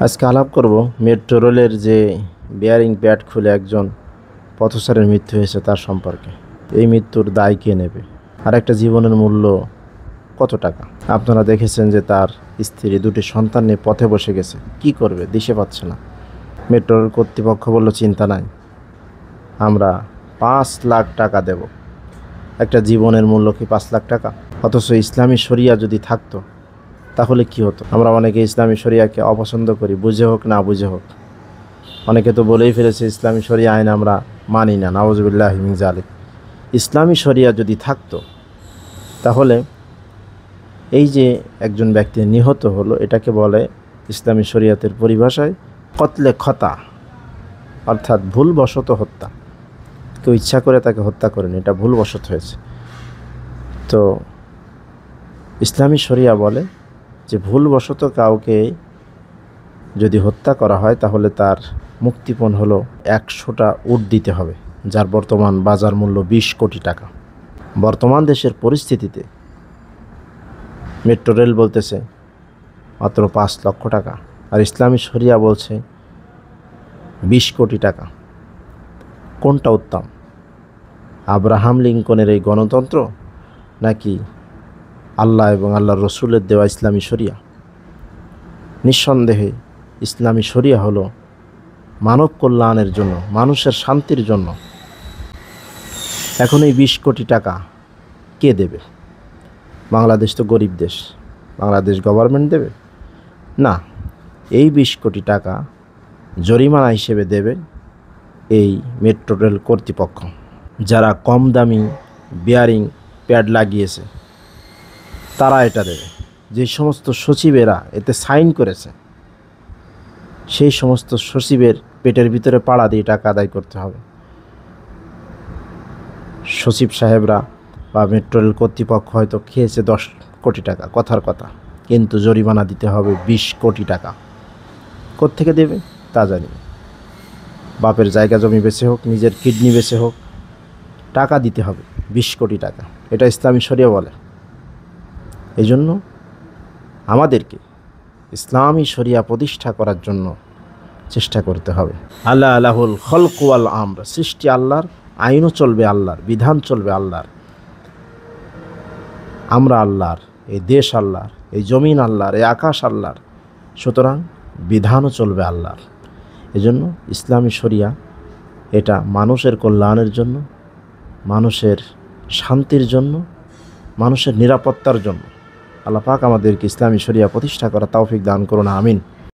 আজকে আলাপ করব মেট্রো রেলের যে বেয়ারিং প্যাড খুলে একজন পথচারীর মৃত্যু হয়েছে তার সম্পর্কে। এই মৃত্যুর দায় কে নেবে? আর একটা জীবনের মূল্য কত টাকা? আপনারা দেখেছেন যে তার স্ত্রী দুটি সন্তান নিয়ে পথে বসে গেছে, কি করবে দিশে পাচ্ছে না। মেট্রো রেল কর্তৃপক্ষ বলল চিন্তা নাই, আমরা 5 লাখ টাকা দেব। একটা জীবনের মূল্য কি 5 লাখ টাকা? অথচ ইসলামী শরিয়া যদি থাকতো তাহলে কি হতো? আমরা অনেকে ইসলামী শরিয়াকে অপছন্দ করি, বুঝে হোক না বুঝে হোক। অনেকে তো বলেই ফেলেছে ইসলামী শরিয়া আইন আমরা মানি না, নাউজুবিল্লাহি মিন যালিক। ইসলামী শরিয়া যদি থাকতো তাহলে এই যে একজন ব্যক্তি নিহত হলো, এটাকে বলে ইসলামী শরিয়াতের পরিভাষায় কতলে খতা, অর্থাৎ ভুলবশত হত্যা। কেউ ইচ্ছা করে তাকে হত্যা করেনি, এটা ভুলবশত হয়েছে। তো ইসলামী শরিয়া বলে যে ভুলবশত কাউকে যদি হত্যা করা হয় তাহলে তার মুক্তিপণ হলো 100টা উট দিতে হবে, যার বর্তমান বাজার মূল্য 20 কোটি টাকা। বর্তমান দেশের পরিস্থিতিতে মেট্রো রেল বলতেছে মাত্র 5 লক্ষ টাকা, আর ইসলামী শরিয়া বলছে 20 কোটি টাকা। কোনটা উত্তম? আব্রাহাম লিঙ্কনের এই গণতন্ত্র নাকি আল্লাহ এবং আল্লাহর রসুলের দেওয়া ইসলামী শরিয়া? নিঃসন্দেহে ইসলামী শরিয়া হলো মানব কল্যাণের জন্য, মানুষের শান্তির জন্য। এখন এই 20 কোটি টাকা কে দেবে? বাংলাদেশ তো গরিব দেশ, বাংলাদেশ গভর্নমেন্ট দেবে না। এই 20 কোটি টাকা জরিমানা হিসেবে দেবে এই মেট্রো রেল কর্তৃপক্ষ, যারা কম দামি বেয়ারিং প্যাড লাগিয়েছে তারা এটা দেবে। যে সমস্ত সচিবেরা এতে সাইন করেছে সেই সমস্ত সচিবের পেটের ভিতরে পাড়া দিয়ে টাকা আদায় করতে হবে। সচিব সাহেবরা বা মেট্রো রেল কর্তৃপক্ষ হয়তো খেয়েছে 10 কোটি টাকা, কথার কথা, কিন্তু জরিমানা দিতে হবে 20 কোটি টাকা। কোত্থেকে দেবে তা জানি না। বাপের জায়গা জমি বেচে হোক, নিজের কিডনি বেচে হোক, টাকা দিতে হবে 20 কোটি টাকা। এটা ইসলামী শরিয়া বলে। এই জন্য আমাদেরকে ইসলামী শরিয়া প্রতিষ্ঠা করার জন্য চেষ্টা করতে হবে। আল্লাহ আল্লাহুল খলক ওয়াল আমর, সৃষ্টি আল্লাহর, আইনও চলবে আল্লাহর, বিধান চলবে আল্লাহর। আমরা আল্লাহর, এই দেশ আল্লাহর, এই জমিন আল্লাহর, এই আকাশ আল্লাহর, সুতরাং বিধানও চলবে আল্লাহর। এজন্য ইসলামী শরিয়া এটা মানুষের কল্যাণের জন্য, মানুষের শান্তির জন্য, মানুষের নিরাপত্তার জন্য। আল্লাহ পাক আমাদেরকে ইসলামী শরিয়া প্রতিষ্ঠা করা তৌফিক দান করুন, আমিন।